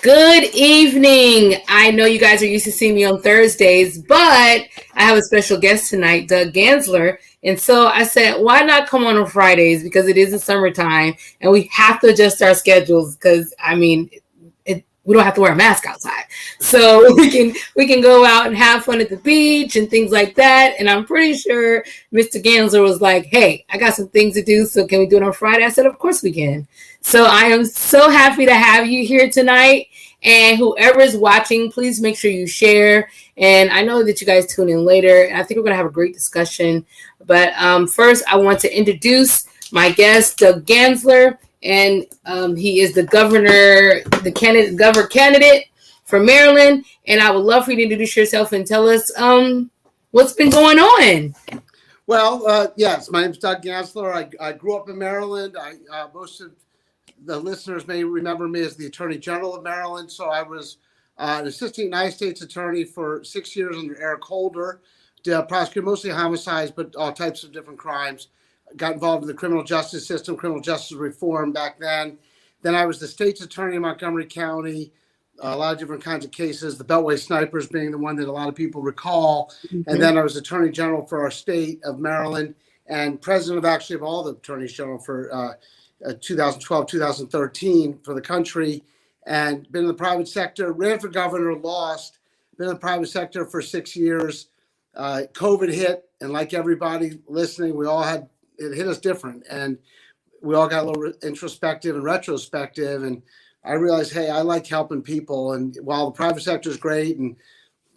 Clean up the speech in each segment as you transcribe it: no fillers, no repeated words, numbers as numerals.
Good evening. I know you guys are used to seeing me on Thursdays, but I have a special guest tonight, Doug Gansler. And so I said, why not come on Fridays? Because it is the summertime and we have to adjust our schedules because, we don't have to wear a mask outside. So we can go out and have fun at the beach and things like that. And I'm pretty sure Mr. Gansler was like, hey, I got some things to do. So can we do it on Friday? I said, of course we can. So I am so happy to have you here tonight. And whoever is watching, please make sure you share. And I know that you guys tune in later. I think we're going to have a great discussion. But first, I want to introduce my guest, Doug Gansler. And he is the governor candidate for Maryland. And I would love for you to introduce yourself and tell us what's been going on. Well, yes, my name is Doug Gansler. I grew up in Maryland. Most of the listeners may remember me as the Attorney General of Maryland. So I was an assistant United States attorney for 6 years under Eric Holder, prosecuted mostly homicides, but all types of different crimes. Got involved in the criminal justice system, criminal justice reform back then. Then I was the state's attorney in Montgomery County, a lot of different kinds of cases, the Beltway snipers being the one that a lot of people recall. Mm-hmm. And then I was attorney general for our state of Maryland and president of all the attorneys general for 2012, 2013 for the country, and been in the private sector, ran for governor, lost, been in the private sector for 6 years. COVID hit, and like everybody listening, it hit us different, and we all got a little introspective and retrospective, and I realized, hey, I like helping people, and while the private sector is great and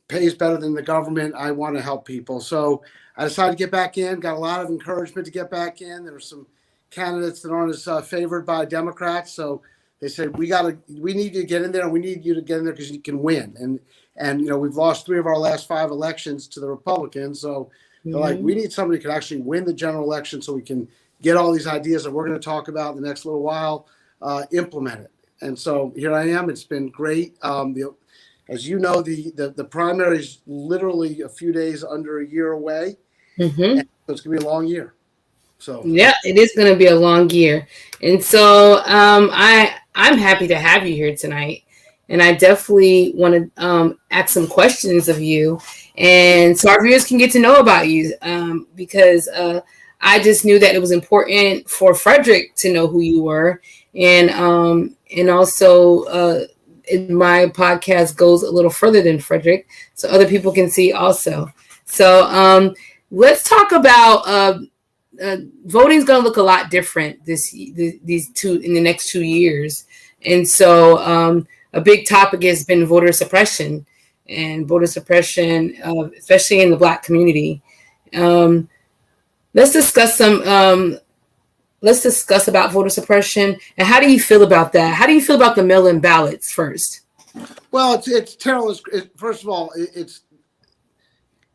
pays better than the government, I want to help people. So I decided to get back in, got a lot of encouragement to get back in. There were some candidates that aren't as favored by Democrats, so they said, we need you to get in there, and we need you to get in there because you can win. And we've lost 3 of our last 5 elections to the Republicans, so they're like, we need somebody who can actually win the general election so we can get all these ideas that we're going to talk about in the next little while implemented. And so here I am. It's been great. As you know, the primary is literally a few days under a year away. Mm-hmm. And so it's going to be a long year. So yeah, it is going to be a long year. And so I'm happy to have you here tonight. And I definitely want to ask some questions of you. And so our viewers can get to know about you because I just knew that it was important for Frederick to know who you were. And also my podcast goes a little further than Frederick so other people can see also. So let's talk about voting is going to look a lot different in the next 2 years. And so a big topic has been voter suppression, especially in the Black community. Let's discuss about voter suppression and how do you feel about that? How do you feel about the mail-in ballots first? Well, it's terrible. First of all, it's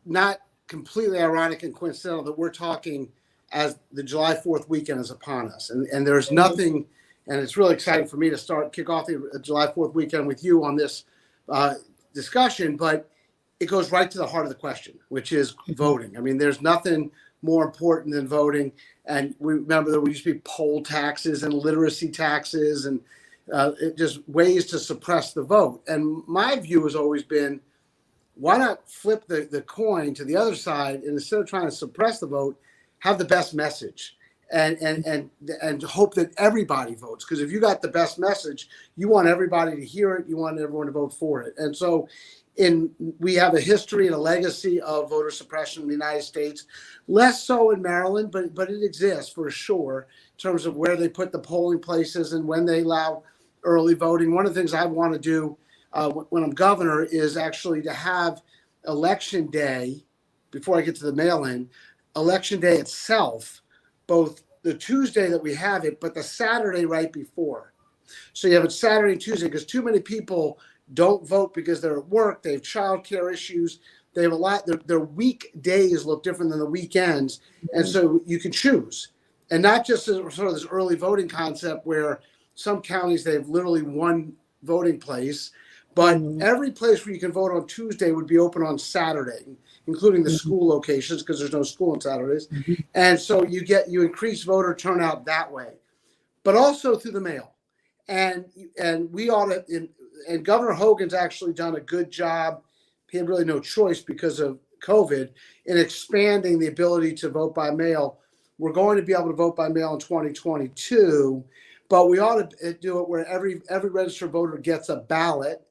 not completely ironic and coincidental that we're talking as the July 4th weekend is upon us, and there's nothing. And it's really exciting for me to kick off the July 4th weekend with you on this discussion, but it goes right to the heart of the question, which is voting. I mean, there's nothing more important than voting. And we remember there used to be poll taxes and literacy taxes and just ways to suppress the vote. And my view has always been, why not flip the coin to the other side and instead of trying to suppress the vote, have the best message. And hope that everybody votes. Because if you got the best message, you want everybody to hear it. You want everyone to vote for it. And so we have a history and a legacy of voter suppression in the United States, less so in Maryland, but it exists for sure in terms of where they put the polling places and when they allow early voting. One of the things I want to do when I'm governor is actually to have election day, before I get to the mail-in, election day itself, both the Tuesday that we have it, but the Saturday right before. So you have it Saturday and Tuesday because too many people don't vote because they're at work, they have childcare issues, they have a lot, their weekdays look different than the weekends. And so you can choose. And not just as sort of this early voting concept where some counties, they have literally one voting place, but every place where you can vote on Tuesday would be open on Saturday, including the school locations because there's no school on Saturdays. And so you increase voter turnout that way, but also through the mail. and we ought to. And Governor Hogan's actually done a good job. He had really no choice because of COVID in expanding the ability to vote by mail. We're going to be able to vote by mail in 2022, but we ought to do it where every registered voter gets a ballot,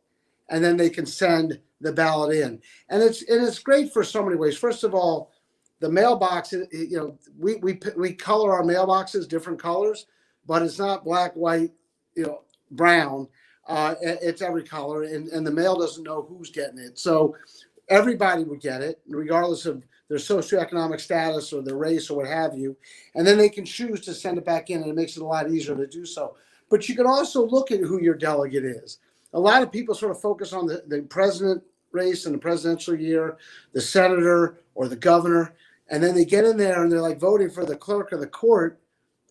and then they can send the ballot in. And it's great for so many ways. First of all, the mailbox, we color our mailboxes different colors, but it's not black, white, brown. It's every color, and the mail doesn't know who's getting it. So everybody would get it, regardless of their socioeconomic status or their race or what have you. And then they can choose to send it back in, and it makes it a lot easier to do so. But you can also look at who your delegate is. A lot of people sort of focus on the president race in the presidential year, the senator or the governor, and then they get in there and they're like voting for the clerk of the court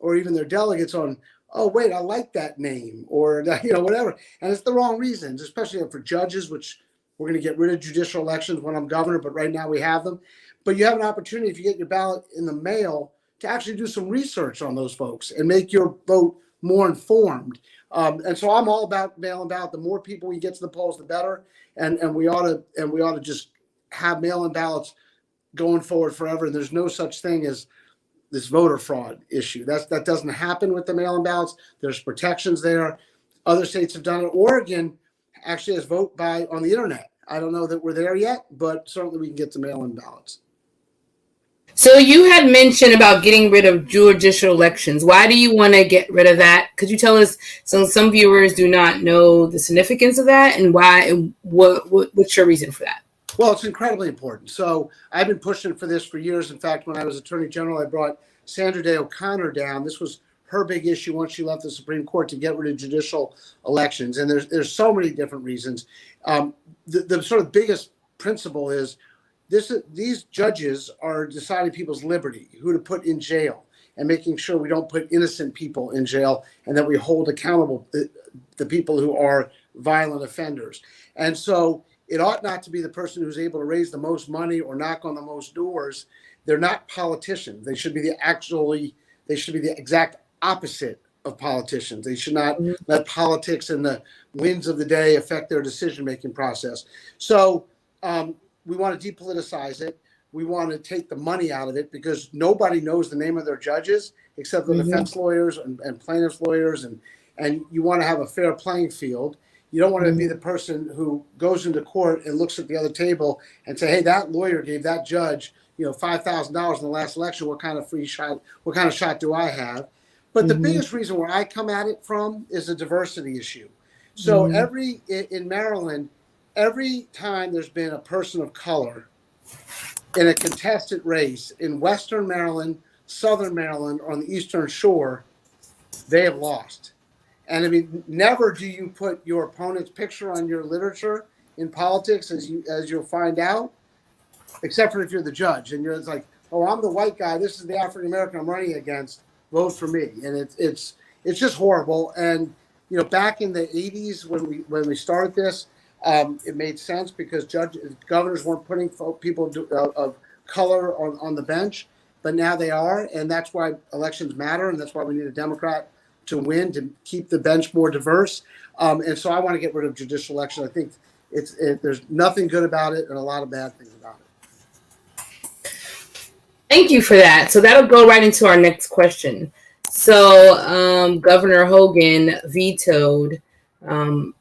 or even their delegates on, oh, wait, I like that name, or, whatever. And it's the wrong reasons, especially for judges, which we're going to get rid of judicial elections when I'm governor, but right now we have them. But you have an opportunity, if you get your ballot in the mail, to actually do some research on those folks and make your vote more informed. And so I'm all about mail-in ballot. The more people we get to the polls, the better. And we ought to just have mail-in ballots going forward forever. And there's no such thing as this voter fraud issue. That doesn't happen with the mail-in ballots. There's protections there. Other states have done it. Oregon actually has vote by on the internet. I don't know that we're there yet, but certainly we can get to mail-in ballots. So you had mentioned about getting rid of judicial elections. Why do you want to get rid of that? Could you tell us, so some viewers do not know the significance of that, and why? What's your reason for that? Well, it's incredibly important. So I've been pushing for this for years. In fact, when I was Attorney General, I brought Sandra Day O'Connor down. This was her big issue once she left the Supreme Court, to get rid of judicial elections. And there's so many different reasons. The sort of biggest principle is these judges are deciding people's liberty, who to put in jail, and making sure we don't put innocent people in jail, and that we hold accountable the people who are violent offenders. And so it ought not to be the person who's able to raise the most money or knock on the most doors. They're not politicians. They should be the exact opposite of politicians. They should not let politics and the winds of the day affect their decision-making process. So we want to depoliticize it. We want to take the money out of it, because nobody knows the name of their judges except the defense lawyers and plaintiffs' lawyers. And you want to have a fair playing field. You don't want to be the person who goes into court and looks at the other table and say, hey, that lawyer gave that judge, $5,000 in the last election. What kind of shot do I have? But the biggest reason where I come at it from is a diversity issue. So in Maryland, every time there's been a person of color in a contested race in Western Maryland, Southern Maryland, or on the Eastern Shore, they have lost. And I mean, never do you put your opponent's picture on your literature in politics, as you'll find out, except for if you're the judge and it's like, oh, I'm the white guy, this is the African American I'm running against, vote for me. And it's just horrible. And back in the 80s when we started this, it made sense because governors weren't putting people of color on the bench, but now they are, and that's why elections matter, and that's why we need a Democrat to win, to keep the bench more diverse. And so I want to get rid of judicial election. I think there's nothing good about it and a lot of bad things about it. Thank you for that. So that'll go right into our next question. So Governor Hogan vetoed the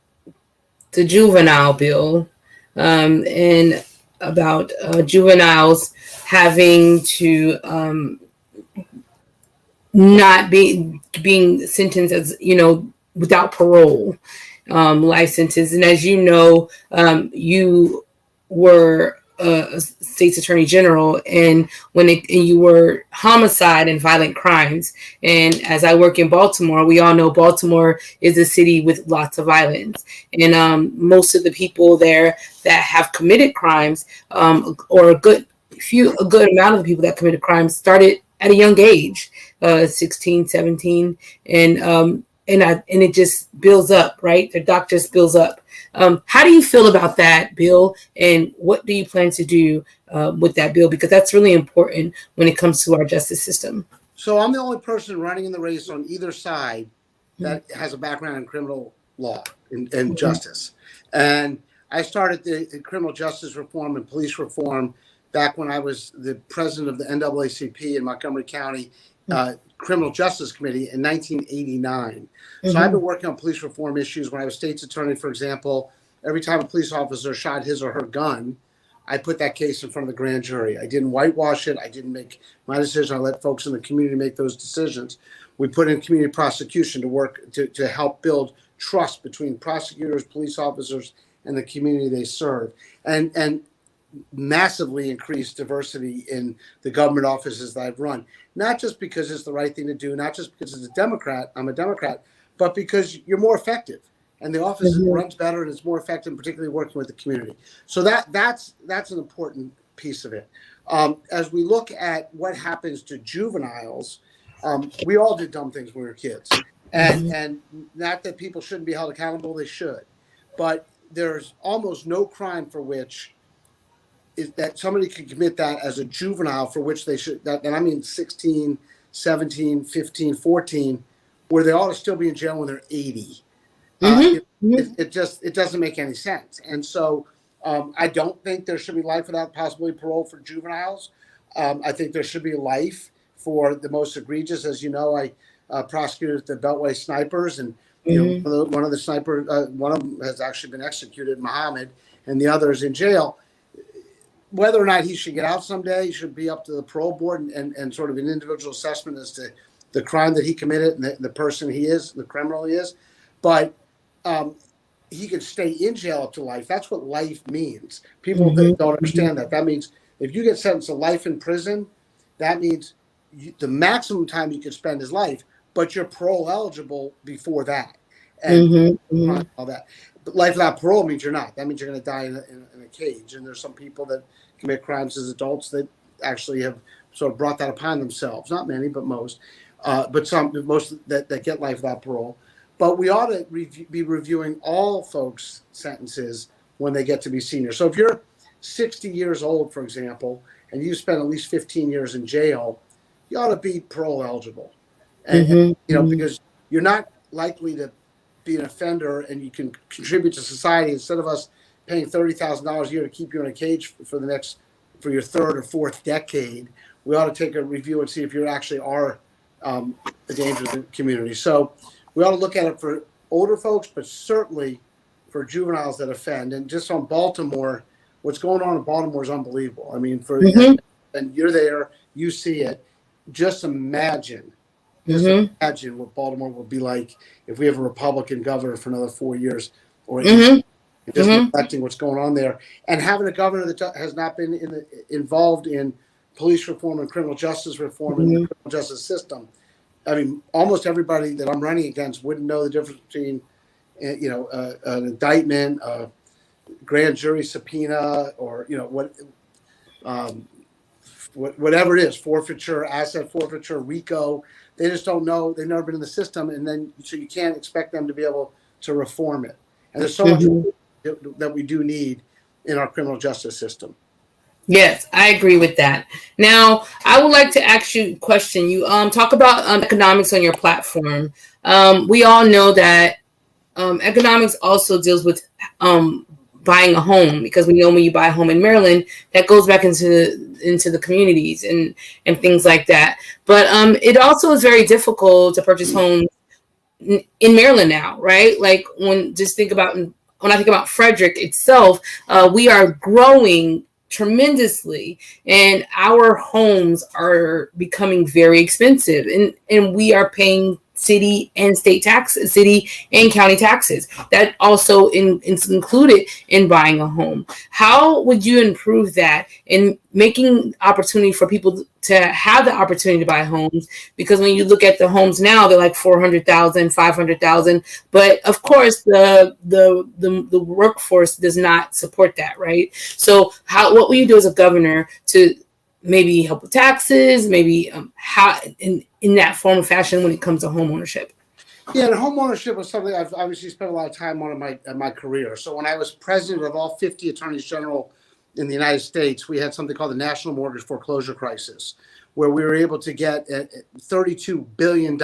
juvenile bill and about juveniles having to not being sentenced as without parole, life sentence. And as you know, you were a state's attorney general, and you were homicide and violent crimes. And as I work in Baltimore, we all know Baltimore is a city with lots of violence, and most of the people there that have committed crimes, or a good amount of the people that committed crimes started at a young age, 16, 17, and it just builds up, right? The doc just builds up. How do you feel about that bill, and what do you plan to do with that bill? Because that's really important when it comes to our justice system. So I'm the only person running in the race on either side that has a background in criminal law and justice. And I started the criminal justice reform and police reform back when I was the president of the NAACP in Montgomery County Criminal Justice Committee in 1989. So I've been working on police reform issues. When I was state's attorney, for example, every time a police officer shot his or her gun, I put that case in front of the grand jury. I didn't whitewash it. I didn't make my decision. I let folks in the community make those decisions. We put in community prosecution to work to help build trust between prosecutors, police officers, and the community they serve, and massively increased diversity in the government offices that I've run. Not just because it's the right thing to do, not just because I'm a Democrat, but because you're more effective. And the office runs better and it's more effective, particularly working with the community. So that's an important piece of it. As we look at what happens to juveniles, we all did dumb things when we were kids. And not that people shouldn't be held accountable, they should. But there's almost no crime for which is that somebody could commit that as a juvenile for which they should, and I mean 16, 17, 15, 14, where they ought to still be in jail when they're 80. It doesn't make any sense. And so I don't think there should be life without possibility parole for juveniles. I think there should be life for the most egregious. As you know, I prosecuted the Beltway snipers, and one of the snipers, one of them has actually been executed, Muhammad, and the other is in jail. Whether or not he should get out someday should be up to the parole board and sort of an individual assessment as to the crime that he committed and the person he is, the criminal he is. But he could stay in jail up to life. That's what life means. People don't understand that. That means if you get sentenced to life in prison, that means the maximum time you could spend is life, but you're parole eligible before that. And all that. But life without parole means you're not. That means you're going to die in a cage. And there's some people that commit crimes as adults that actually have sort of brought that upon themselves. Not many, but most. Most that get life without parole. But we ought to be reviewing all folks' sentences when they get to be seniors. So if you're 60 years old, for example, and you spend at least 15 years in jail, you ought to be parole eligible. And because you're not likely to be an offender and you can contribute to society. Instead of us paying $30,000 a year to keep you in a cage for your third or fourth decade, we ought to take a review and see if you actually are a danger to the community. So we ought to look at it for older folks, but certainly for juveniles that offend. And just on Baltimore, what's going on in Baltimore is unbelievable. I mean, and you're there, you see it. Just imagine what Baltimore will be like if we have a Republican governor for another 4 years, or just reflecting what's going on there, and having a governor that has not been involved in police reform and criminal justice reform and the criminal justice system. I mean, almost everybody that I'm running against wouldn't know the difference between, an indictment, a grand jury subpoena, or whatever it is, forfeiture, asset forfeiture, RICO. They just don't know. They've never been in the system, and then so you can't expect them to be able to reform it. And there's so much that we do need in our criminal justice system. Yes, I agree with that. Now, I would like to ask you a question. You talk about economics on your platform. We all know that economics also deals with buying a home, because we know when you buy a home in Maryland, that goes back into the communities and things like that. But it also is very difficult to purchase homes in Maryland now, right? Like when I think about Frederick itself, we are growing tremendously, and our homes are becoming very expensive, and we are paying city and state taxes, city and county taxes. That also is included in buying a home. How would you improve that in making opportunity for people to have the opportunity to buy homes? Because when you look at the homes now, they're like 400,000, 500,000. But of course, the workforce does not support that, right? So what will you do as a governor to maybe help with taxes, maybe how in that form of fashion when it comes to home ownership? Yeah, and home ownership was something I've obviously spent a lot of time on in my career. So when I was president of all 50 attorneys general in the United States, we had something called the National Mortgage Foreclosure Crisis, where we were able to get $32 billion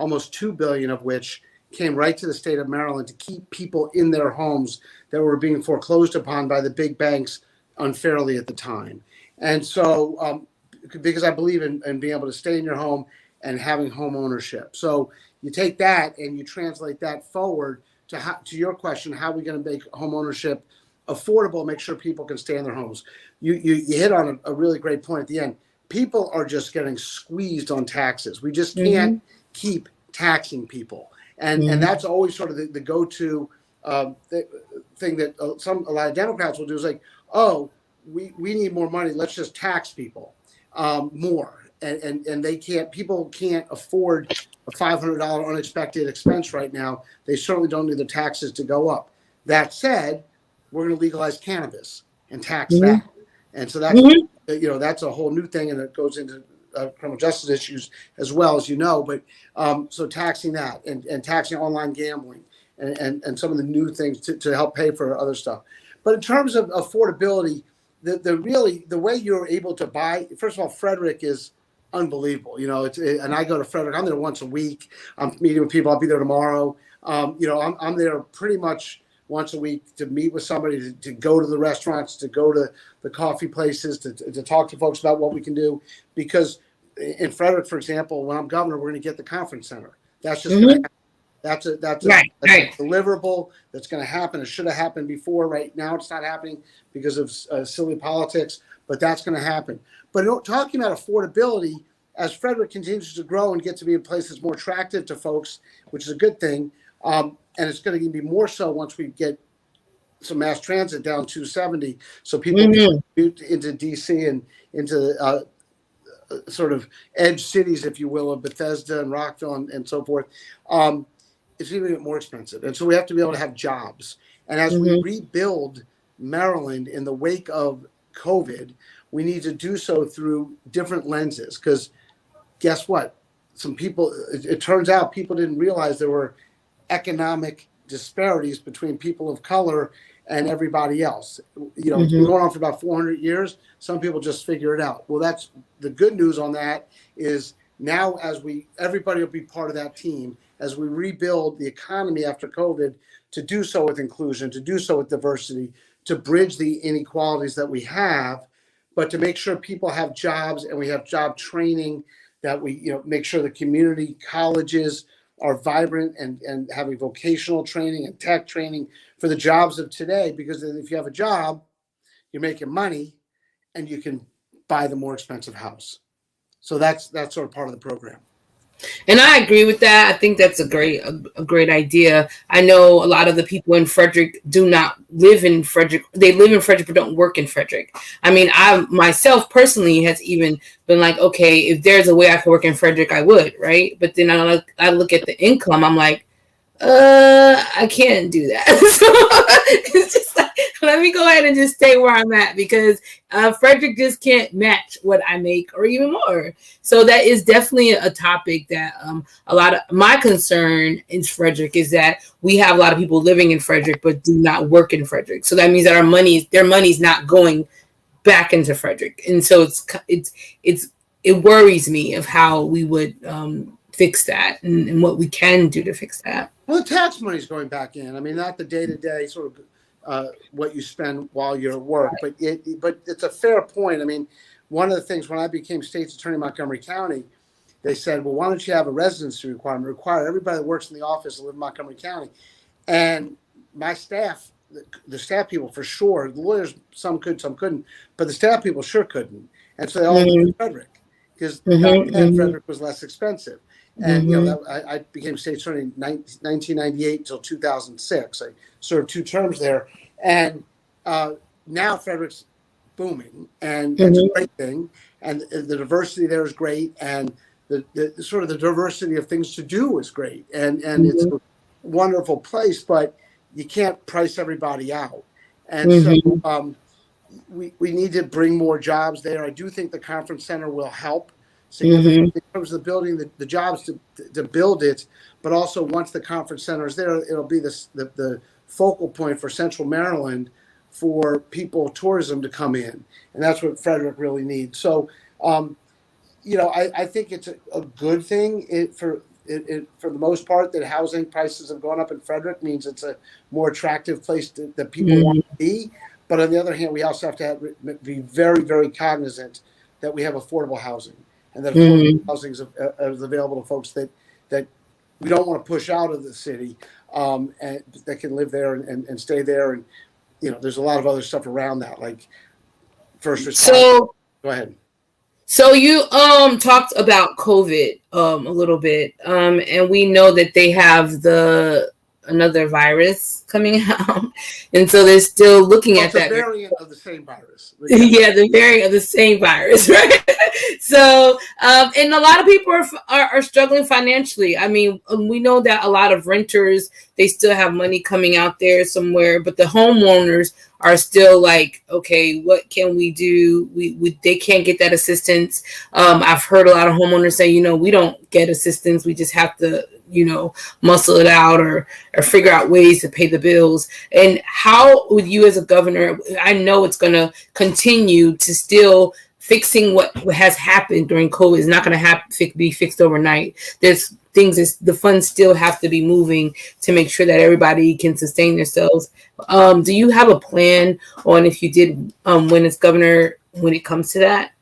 almost $2 billion of which came right to the state of Maryland to keep people in their homes that were being foreclosed upon by the big banks unfairly at the time. And so, because I believe in being able to stay in your home and having home ownership. So you take that and you translate that forward to your question, how are we going to make home ownership affordable, make sure people can stay in their homes? You hit on a really great point at the end. People are just getting squeezed on taxes. We just can't keep taxing people. And that's always sort of the go-to thing that a lot of Democrats will do is like, oh, we need more money. Let's just tax people more. And people can't afford a $500 unexpected expense right now. They certainly don't need the taxes to go up. That said, we're going to legalize cannabis and tax that. And so that's, that's a whole new thing, and it goes into criminal justice issues as well, as you know. But so taxing that and taxing online gambling and some of the new things to help pay for other stuff. But in terms of affordability, the way you're able to buy, first of all, Frederick is unbelievable. And I go to Frederick. I'm there once a week. I'm meeting with people. I'll be there tomorrow. I'm there pretty much once a week to meet with somebody, to go to the restaurants, to go to the coffee places, to talk to folks about what we can do. Because in Frederick, for example, when I'm governor, we're going to get the conference center. That's just going to happen. That's a deliverable that's going to happen. It should have happened before. Right now, it's not happening because of silly politics, but that's going to happen. But talking about affordability, as Frederick continues to grow and get to be a place that's more attractive to folks, which is a good thing, and it's going to be more so once we get some mass transit down 270, so people can commute into DC and into sort of edge cities, if you will, of Bethesda and Rockville and so forth. It's going to get more expensive. And so we have to be able to have jobs. And as we rebuild Maryland in the wake of COVID, we need to do so through different lenses. Because guess what? It turns out people didn't realize there were economic disparities between people of color and everybody else. It's been going on for about 400 years. Some people just figure it out. Well, that's the good news on that is now everybody will be part of that team as we rebuild the economy after COVID, to do so with inclusion, to do so with diversity, to bridge the inequalities that we have, but to make sure people have jobs and we have job training, that we make sure the community colleges are vibrant and having vocational training and tech training for the jobs of today. Because if you have a job, you're making money and you can buy the more expensive house. So that's sort of part of the program. And I agree with that. I think that's a great idea. I know a lot of the people in Frederick do not live in Frederick. They live in Frederick but don't work in Frederick. I mean, I myself personally has even been like, okay, if there's a way I could work in Frederick, I would, right? But then I look at the income, I'm like, I can't do that. So it's just like, let me go ahead and just stay where I'm at, because Frederick just can't match what I make or even more. So that is definitely a topic that a lot of my concern in Frederick is that we have a lot of people living in Frederick but do not work in Frederick. So that means that their money's not going back into Frederick, and so it worries me of how we would fix that and what we can do to fix that. Well, the tax money is going back in. I mean, not the day-to-day sort of what you spend while you're at work, but it's a fair point. I mean, one of the things when I became state's attorney in Montgomery County, they said, well, why don't you have a residency requirement? Require everybody that works in the office to live in Montgomery County. And my staff, the staff people for sure, the lawyers, some could, some couldn't, but the staff people sure couldn't. And so they all moved to Frederick, because Frederick was less expensive. And I became state attorney in 1998 until 2006. I served 2 terms there, and now Frederick's booming, and it's a great thing. And the diversity there is great, and the sort of the diversity of things to do is great, and it's a wonderful place. But you can't price everybody out, and so we need to bring more jobs there. I do think the conference center will help significantly in terms of building the jobs to build it, but also once the conference center is there, it'll be the focal point for Central Maryland for tourism to come in, and that's what Frederick really needs. So, I think it's a good thing for the most part, that housing prices have gone up in Frederick means it's a more attractive place that people want to be. But on the other hand, we also have to be very, very cognizant that we have affordable housing, and that affordable housing is available to folks that we don't want to push out of the city, and that can live there and stay there. And there's a lot of other stuff around that, like first responders. So Go ahead. So you talked about COVID a little bit, and we know that they have another virus coming out, and so they're still looking at that variant of the same virus. Yeah, the variant of the same virus, right? So, and a lot of people are struggling financially. I mean, we know that a lot of renters, they still have money coming out there somewhere, but the homeowners are still like, okay, what can we do? They can't get that assistance. I've heard a lot of homeowners say, we don't get assistance. We just have to, muscle it out or figure out ways to pay the bills. And how would you as a governor, I know it's going to continue to still fixing what has happened during COVID is not going to be fixed overnight. There's things the funds still have to be moving to make sure that everybody can sustain themselves. Do you have a plan on if you did win as governor when it comes to that?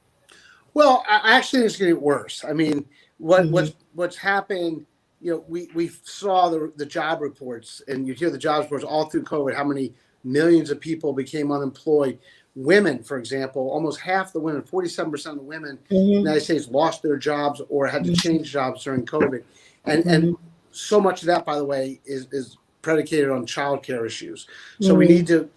Well, I actually think it's going to get worse. I mean, what's happened, we saw the job reports, and you hear the job reports all through COVID, how many millions of people became unemployed. Women, for example, almost half the women, 47% of the women in the United States lost their jobs or had to change jobs during COVID. And so much of that, by the way, is predicated on childcare issues. So we need to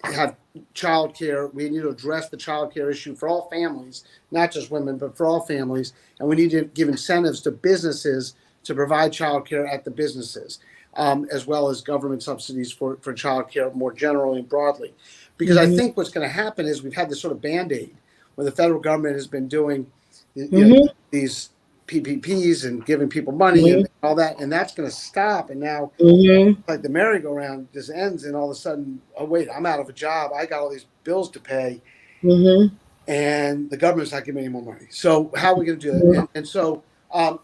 have childcare. We need to address the childcare issue for all families, not just women, but for all families. And we need to give incentives to businesses to provide childcare at the businesses, as well as government subsidies for childcare more generally and broadly. Because I think what's going to happen is we've had this sort of Band-Aid where the federal government has been doing these PPPs and giving people money and all that, and that's going to stop. And now, like the merry-go-round just ends, and all of a sudden, oh wait, I'm out of a job. I got all these bills to pay, and the government's not giving me any more money. So how are we going to do that? And so I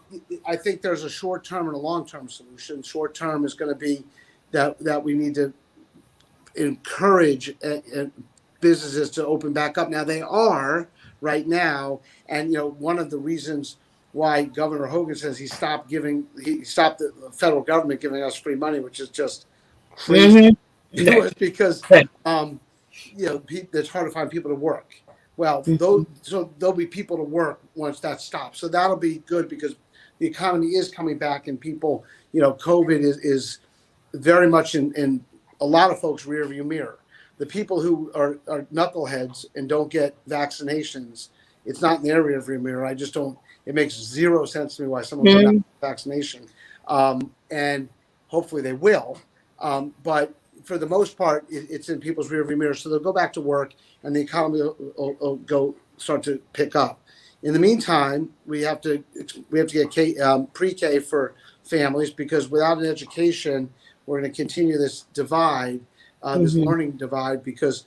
think there's a short-term and a long-term solution. Short-term is going to be that we need to encourage businesses to open back up. Now they are right now, and one of the reasons why Governor Hogan says he stopped the federal government giving us free money, which is just crazy, because it's hard to find people to work. Well, there'll be people to work once that stops, so that'll be good because the economy is coming back, and people, COVID is very much in a lot of folks' rearview mirror. The people who are knuckleheads and don't get vaccinations, it's not in their rearview mirror. I just don't. It makes zero sense to me why someone would not get vaccination, and hopefully they will. But for the most part, it's in people's rearview mirror, so they'll go back to work, and the economy will start to pick up. In the meantime, we have to get pre-K for families, because without an education, we're going to continue this divide, this learning divide, because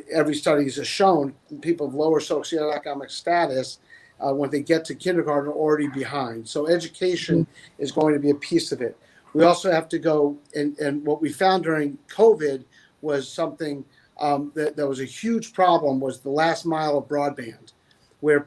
every study has shown people of lower socioeconomic status, when they get to kindergarten, are already behind. So education is going to be a piece of it. We also have to go, and what we found during COVID was something that was a huge problem, was the last mile of broadband, where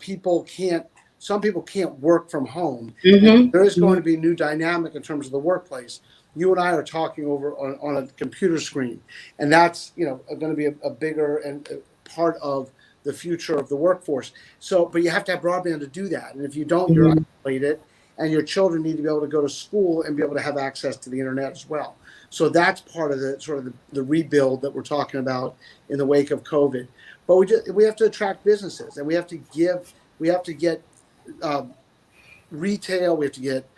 some people can't work from home. There is going to be a new dynamic in terms of the workplace. You and I are talking over on a computer screen, and that's going to be a bigger and part of the future of the workforce. So, but you have to have broadband to do that, and if you don't, you're isolated, and your children need to be able to go to school and be able to have access to the internet as well. So that's part of the sort of the rebuild that we're talking about in the wake of COVID. But we have to attract businesses, and we have to get retail, we have to get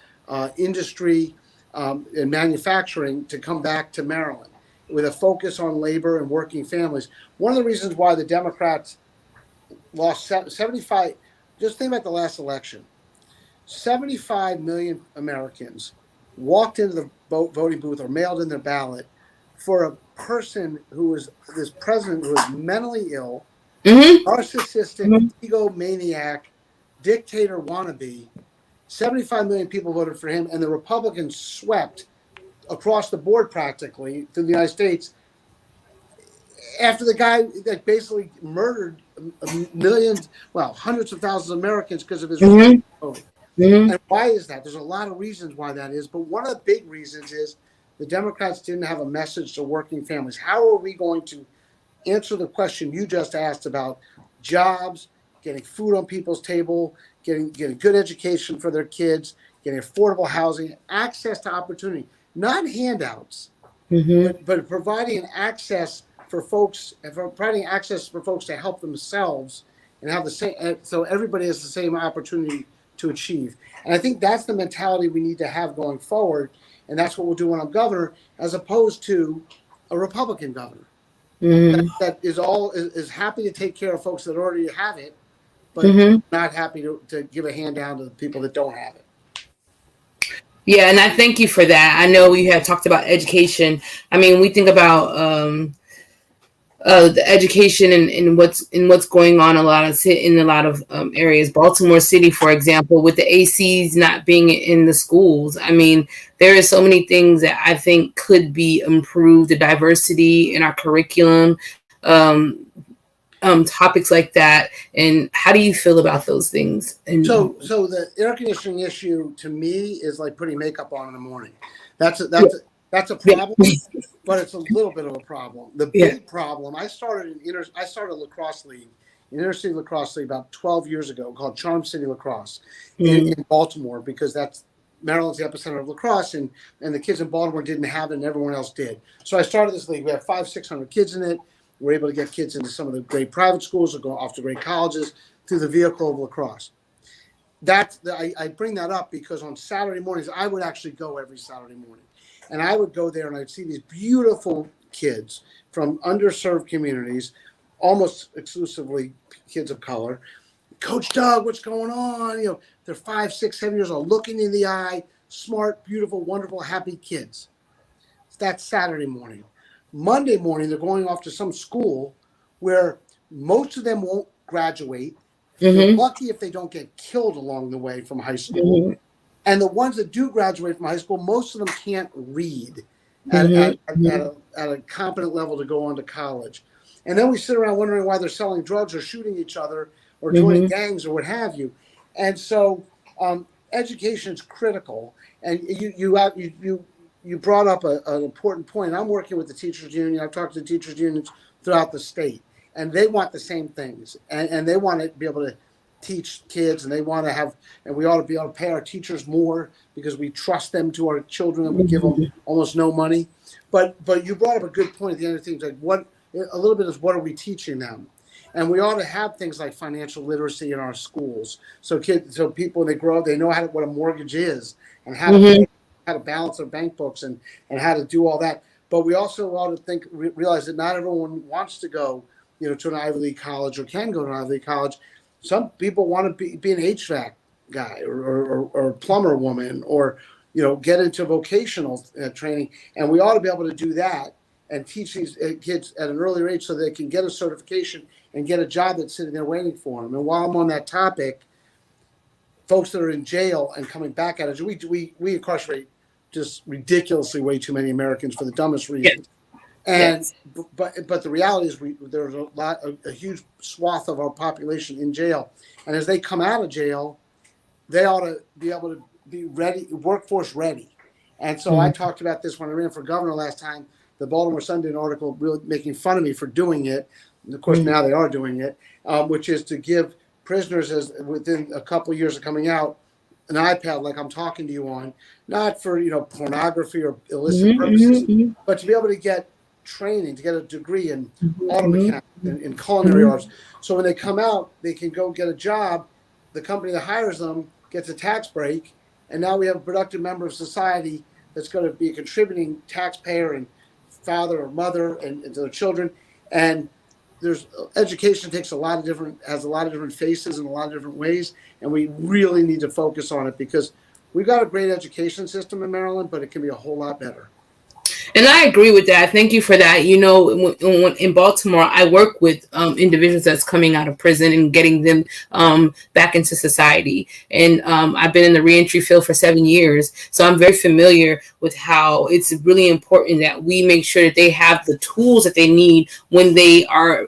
industry and manufacturing to come back to Maryland with a focus on labor and working families. One of the reasons why the Democrats lost 75, just think about the last election, 75 million Americans walked into the voting booth or mailed in their ballot for a person who was this president who was mentally ill, narcissistic, egomaniac, dictator wannabe, 75 million people voted for him, and the Republicans swept across the board practically through the United States after the guy that basically murdered millions, well, hundreds of thousands of Americans because of his Mm-hmm. vote. Mm-hmm. And why is that? There's a lot of reasons why that is, but one of the big reasons is the Democrats didn't have a message to working families. How are we going to answer the question you just asked about jobs, getting food on people's table, getting good education for their kids, getting affordable housing, access to opportunity, not handouts, Mm-hmm. but providing access for folks, and providing access for folks to help themselves and have the same, so everybody has the same opportunity to achieve. And I think that's the mentality we need to have going forward, and that's what we'll do when I'm governor, as opposed to a Republican governor Mm-hmm. that is happy to take care of folks that already have it, but Mm-hmm. not happy to give a handout to the people that don't have it. Yeah, and I thank you for that. I know we have talked about education. I mean, we think about the education and what's going on in a lot of areas. Baltimore City, for example, with the ACs not being in the schools. I mean, there are so many things that I think could be improved. The diversity in our curriculum, topics like that. And how do you feel about those things? And So the air conditioning issue to me is like putting makeup on in the morning. That's a problem, but it's a little bit of a problem. The big problem, I started a lacrosse league, an inner-city lacrosse league about 12 years ago called Charm City Lacrosse in Baltimore, because that's Maryland's the epicenter of lacrosse, and the kids in Baltimore didn't have it and everyone else did. So I started this league. We have 500-600 kids in it. We're able to get kids into some of the great private schools or go off to great colleges through the vehicle of lacrosse. I bring that up because on Saturday mornings, I would actually go every Saturday morning. And I would go there and I'd see these beautiful kids from underserved communities, almost exclusively kids of color. Coach Doug, what's going on? You know, they're 5, 6, 7 years old, looking in the eye, smart, beautiful, wonderful, happy kids. That's Saturday morning. Monday morning, they're going off to some school where most of them won't graduate. They're lucky if they don't get killed along the way from high school. Mm-hmm. And the ones that do graduate from high school, most of them can't read at a competent level to go on to college. And then we sit around wondering why they're selling drugs or shooting each other or joining gangs or what have you. And so education is critical. And you brought up an important point. I'm working with the teachers union. I've talked to the teachers unions throughout the state, and they want the same things. And they want to be able to teach kids, and they want to have, and we ought to be able to pay our teachers more because we trust them to our children, and we give them almost no money. But you brought up a good point at the end of things, like a little bit is what are we teaching them? And we ought to have things like financial literacy in our schools, so people when they grow up, they know what a mortgage is and how to balance their bank books and how to do all that. But we also ought to realize that not everyone wants to go, to an Ivy League college or can go to an Ivy League college. Some people want to be an HVAC guy or plumber woman or, get into vocational training. And we ought to be able to do that and teach these kids at an earlier age so they can get a certification and get a job that's sitting there waiting for them. And while I'm on that topic, folks that are in jail and coming back at us, we incarcerate just ridiculously way too many Americans for the dumbest reasons. And but the reality is there's a huge swath of our population in jail, and as they come out of jail, they ought to be able to be ready, workforce ready. And so I talked about this when I ran for governor last time. The Baltimore Sun did an article really making fun of me for doing it. And of course, now they are doing it, which is to give prisoners, as within a couple of years of coming out, an iPad like I'm talking to you on, not for pornography or illicit purposes, but to be able to get training, to get a degree in auto mechanics, in culinary arts. So when they come out, they can go get a job. The company that hires them gets a tax break, and now we have a productive member of society that's going to be a contributing taxpayer and father or mother and to their children. And there's education has a lot of different faces in a lot of different ways, and we really need to focus on it because we've got a great education system in Maryland, but it can be a whole lot better. And I agree with that. Thank you for that. You know, in Baltimore, I work with individuals that's coming out of prison and getting them back into society. And I've been in the reentry field for 7 years. So I'm very familiar with how it's really important that we make sure that they have the tools that they need when they are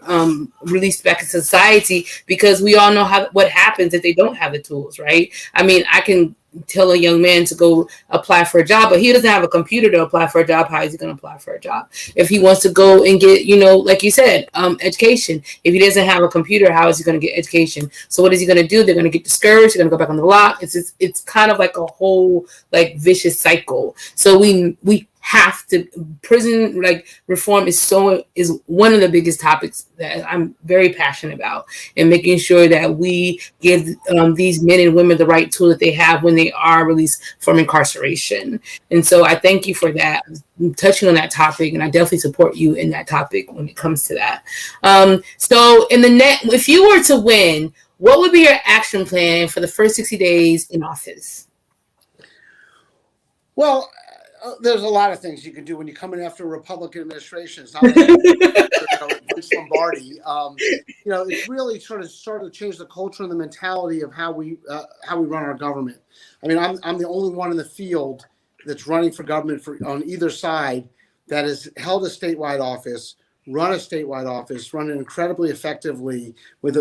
released back in society, because we all know what happens if they don't have the tools, right? I mean, I can tell a young man to go apply for a job, but he doesn't have a computer to apply for a job. How is he going to apply for a job? If he wants to go and get, like you said, education, if he doesn't have a computer, how is he going to get education? So what is he going to do? They're going to get discouraged. They're going to go back on the block. It's kind of like a whole like vicious cycle. So we have to, prison like reform is one of the biggest topics that I'm very passionate about, and making sure that we give these men and women the right tool that they have when they are released from incarceration. And so I thank you for that, touching on that topic, and I definitely support you in that topic when it comes to that. So if you were to win, what would be your action plan for the first 60 days in office? Well, there's a lot of things you can do when you come in after a Republican administration. It's not like Vince Lombardi. It's really sort of change the culture and the mentality of how we run our government. I mean, I'm the only one in the field that's running for government on either side that has held a statewide office, run it incredibly effectively with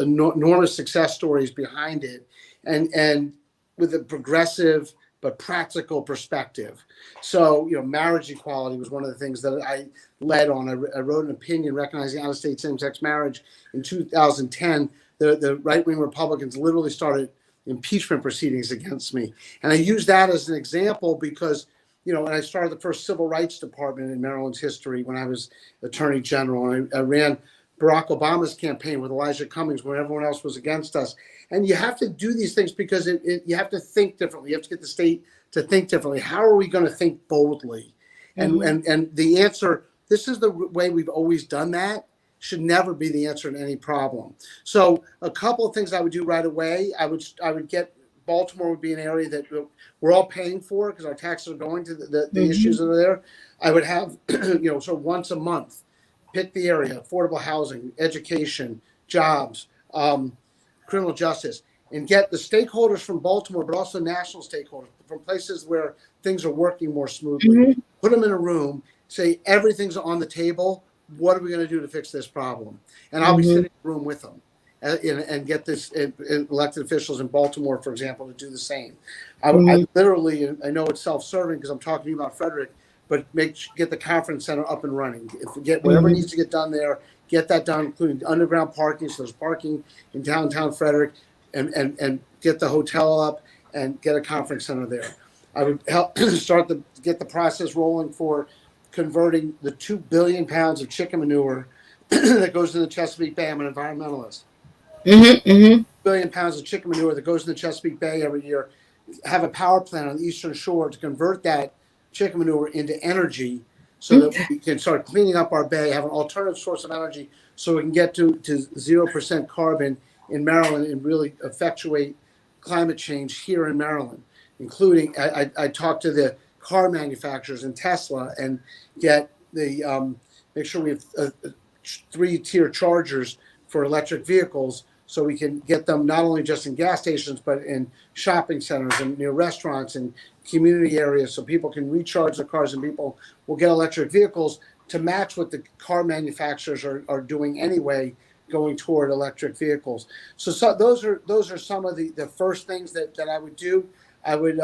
enormous success stories behind it, and with a progressive but practical perspective. So, marriage equality was one of the things that I led on. I wrote an opinion recognizing out-of-state same-sex marriage in 2010. The right-wing Republicans literally started impeachment proceedings against me. And I use that as an example because, when I started the first civil rights department in Maryland's history when I was Attorney General, and I ran Barack Obama's campaign with Elijah Cummings when everyone else was against us. And you have to do these things because you have to think differently. You have to get the state to think differently. How are we going to think boldly? Mm-hmm. And the answer, this is the way we've always done that, should never be the answer to any problem. So a couple of things I would do right away. I would get Baltimore would be an area that we're all paying for because our taxes are going to the mm-hmm. issues that are there. I would have, sort of once a month, pick the area, affordable housing, education, jobs, criminal justice, and get the stakeholders from Baltimore, but also national stakeholders from places where things are working more smoothly. Mm-hmm. Put them in a room, say everything's on the table. What are we going to do to fix this problem? And I'll mm-hmm. be sitting in the room with them and get this elected officials in Baltimore, for example, to do the same. Mm-hmm. I literally, I know it's self-serving because I'm talking to you about Frederick, but get the conference center up and running. Get whatever mm-hmm. needs to get done there, get that done, including underground parking. So there's parking in downtown Frederick, and get the hotel up and get a conference center there. I would help get the process rolling for converting the 2 billion pounds of chicken manure that goes in the Chesapeake Bay. I'm an environmentalist. Mm-hmm, mm-hmm. Billion pounds of chicken manure that goes in the Chesapeake Bay every year. Have a power plant on the Eastern Shore to convert that chicken manure into energy so that we can start cleaning up our bay, have an alternative source of energy so we can get to 0% carbon in Maryland and really effectuate climate change here in Maryland, including I talked to the car manufacturers and Tesla and get the make sure we have 3-tier chargers for electric vehicles so we can get them not only just in gas stations, but in shopping centers and near restaurants and community areas so people can recharge their cars and people will get electric vehicles to match what the car manufacturers are doing anyway, going toward electric vehicles. So those are some of the first things that I would do. I would,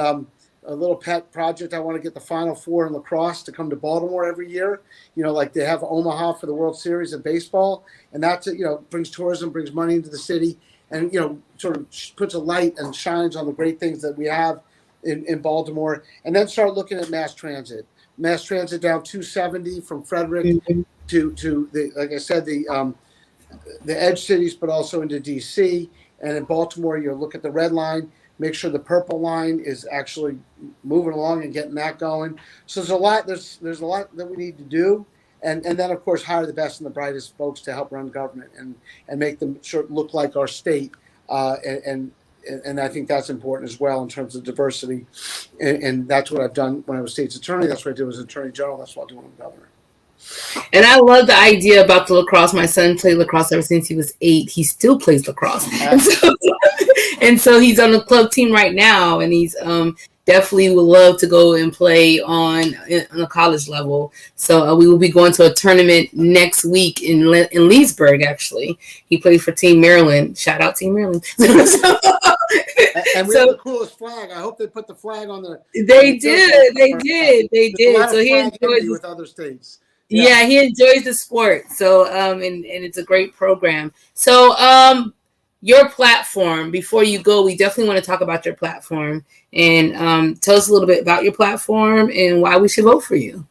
a little pet project, I want to get the Final Four in lacrosse to come to Baltimore every year, like they have Omaha for the World Series of baseball. And that's, brings tourism, brings money into the city and, sort of puts a light and shines on the great things that we have in Baltimore. And then start looking at mass transit down 270 from Frederick mm-hmm. to the, like I said, the edge cities, but also into DC. And in Baltimore, you look at the red line, make sure the purple line is actually moving along and getting that going. So there's a lot that we need to do. And then, of course, hire the best and the brightest folks to help run government and make them look like our state and and I think that's important as well in terms of diversity. And that's what I've done when I was state's attorney. That's what I did as attorney general. That's what I'll do when I'm governor. And I love the idea about the lacrosse. My son played lacrosse ever since he was 8. He still plays lacrosse, and so he's on the club team right now, and he's definitely would love to go and play on a college level. So we will be going to a tournament next week in Leesburg. Actually, he plays for Team Maryland. Shout out Team Maryland. And we have the coolest flag. I hope they put the flag on the. They did. They did. They did. So he enjoys with other states. Yeah, he enjoys the sport. So and it's a great program. So your platform, before you go, we definitely want to talk about your platform and tell us a little bit about your platform and why we should vote for you.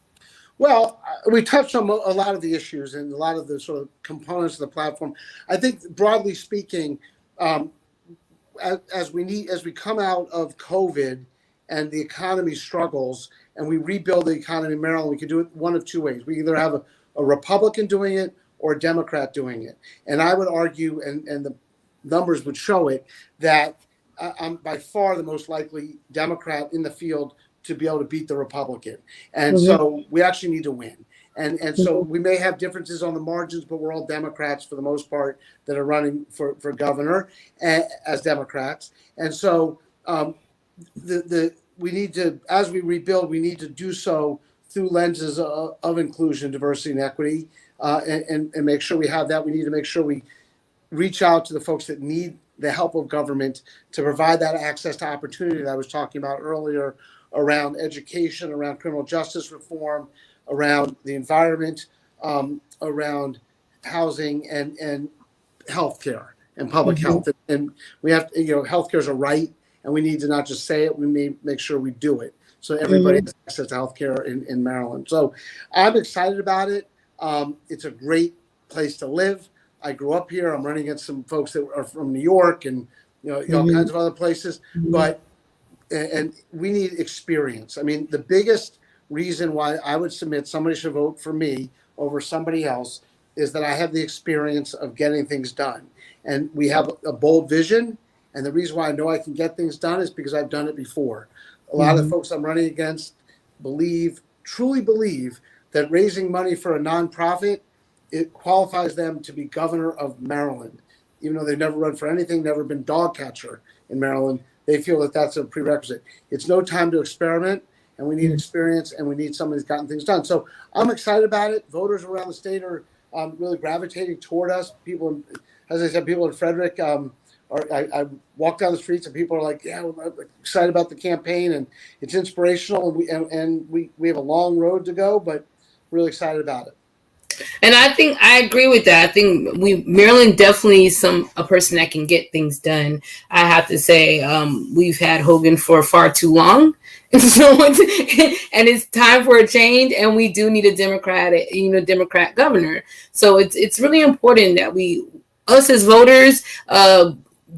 Well, we touched on a lot of the issues and a lot of the sort of components of the platform. I think broadly speaking, as we come out of COVID and the economy struggles and we rebuild the economy in Maryland, we can do it one of two ways. We either have a Republican doing it or a Democrat doing it. And I would argue, and the numbers would show it, that I'm by far the most likely Democrat in the field to be able to beat the Republican. And so we actually need to win. And so we may have differences on the margins, but we're all Democrats for the most part that are running for governor as Democrats. And so we need to, as we rebuild, we need to do so through lenses of inclusion, diversity, and equity, and make sure we have that. We need to make sure we reach out to the folks that need the help of government to provide that access to opportunity that I was talking about earlier around education, around criminal justice reform, around the environment, around housing and healthcare and public health. And we have to, healthcare is a right, and we need to not just say it, we may make sure we do it. So everybody has access to healthcare in Maryland. So I'm excited about it. It's a great place to live. I grew up here. I'm running against some folks that are from New York and all kinds of other places. But and we need experience. I mean, the biggest reason why I would submit somebody should vote for me over somebody else is that I have the experience of getting things done. And we have a bold vision. And the reason why I know I can get things done is because I've done it before. A lot of the folks I'm running against truly believe that raising money for a nonprofit, it qualifies them to be governor of Maryland. Even though they've never run for anything, never been dog catcher in Maryland, they feel that that's a prerequisite. It's no time to experiment, and we need experience, and we need somebody who's gotten things done. So I'm excited about it. Voters around the state are really gravitating toward us. People, as I said, people in Frederick, I walk down the streets and people are like, yeah, we're excited about the campaign, and it's inspirational, and we have a long road to go, but really excited about it. And I think I agree with that. I think Maryland definitely needs a person that can get things done. I have to say, we've had Hogan for far too long. And it's time for a change, and we do need a Democrat governor. So it's really important that us as voters,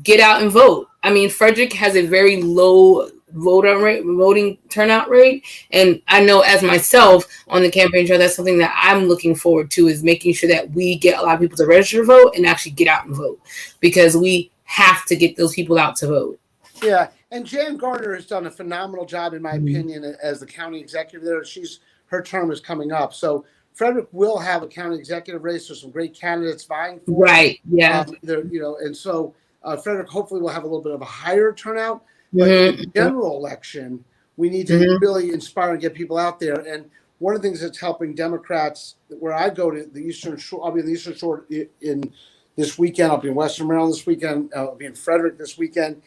get out and vote. I mean, Frederick has a very low voting turnout rate, and I know as myself on the campaign trail, that's something that I'm looking forward to, is making sure that we get a lot of people to register to vote and actually get out and vote, because we have to get those people out to vote. Yeah, and Jan Gardner has done a phenomenal job, in my opinion, as the county executive there. Her term is coming up, so Frederick will have a county executive race. There's some great candidates vying for it. Right. Yeah. And so Frederick hopefully will have a little bit of a higher turnout. But in the general election, we need to really inspire and get people out there. And one of the things that's helping Democrats, where I go to the Eastern Shore, I'll be in the Eastern Shore in this weekend. I'll be in Western Maryland this weekend. I'll be in Frederick this weekend.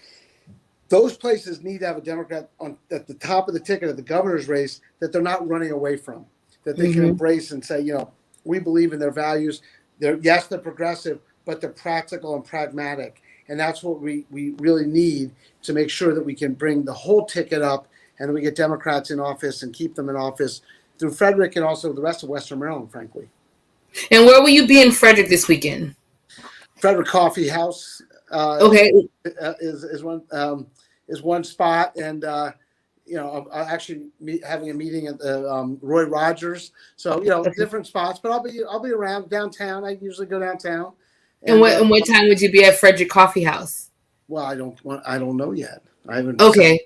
Those places need to have a Democrat at the top of the ticket of the governor's race that they're not running away from, that they can embrace and say, we believe in their values. They're progressive, but they're practical and pragmatic. And that's what we really need to make sure that we can bring the whole ticket up and we get Democrats in office and keep them in office through Frederick and also the rest of Western Maryland, frankly. And where will you be in Frederick this weekend? Frederick Coffee House is one spot, and I'm actually having a meeting at the Roy Rogers. So different spots, but I'll be around downtown. I usually go downtown. And what time would you be at Frederick Coffee House? Well, I don't know yet. I haven't. Okay.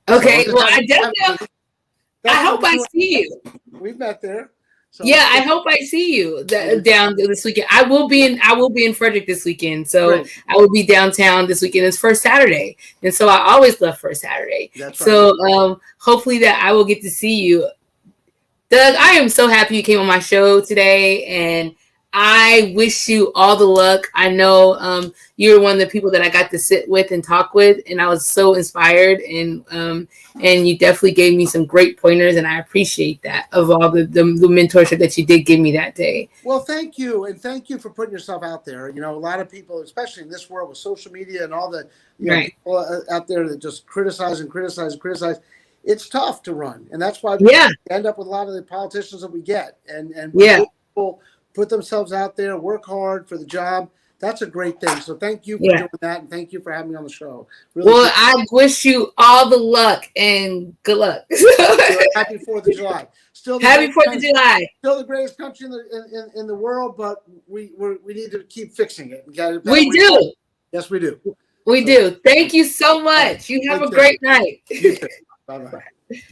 Okay. So Well, I definitely. I hope I see you. We've met there. So yeah, I hope I see you down this weekend. I will be in Frederick this weekend, so Great. I will be downtown this weekend. It's first Saturday, and so I always love first Saturday. That's so right. Hopefully that I will get to see you. Doug, I am so happy you came on my show today, and I wish you all the luck. I know you're one of the people that I got to sit with and talk with, and I was so inspired, and you definitely gave me some great pointers, and I appreciate that of all the mentorship that you did give me that day. Well, thank you, and thank you for putting yourself out there. You know, a lot of people, especially in this world with social media and all the people out there that just criticize and criticize and criticize. It's tough to run, and that's why we end up with a lot of the politicians that we get. And people put themselves out there, work hard for the job. That's a great thing. So thank you for doing that, and thank you for having me on the show. Really well, I wish you all the luck and good luck. Happy 4th of July. Happy 4th of July. Still the greatest country in the world, but we need to keep fixing it. We do. Yes, we do. We do. Thank you so much. You have a great night. You too. Bye-bye.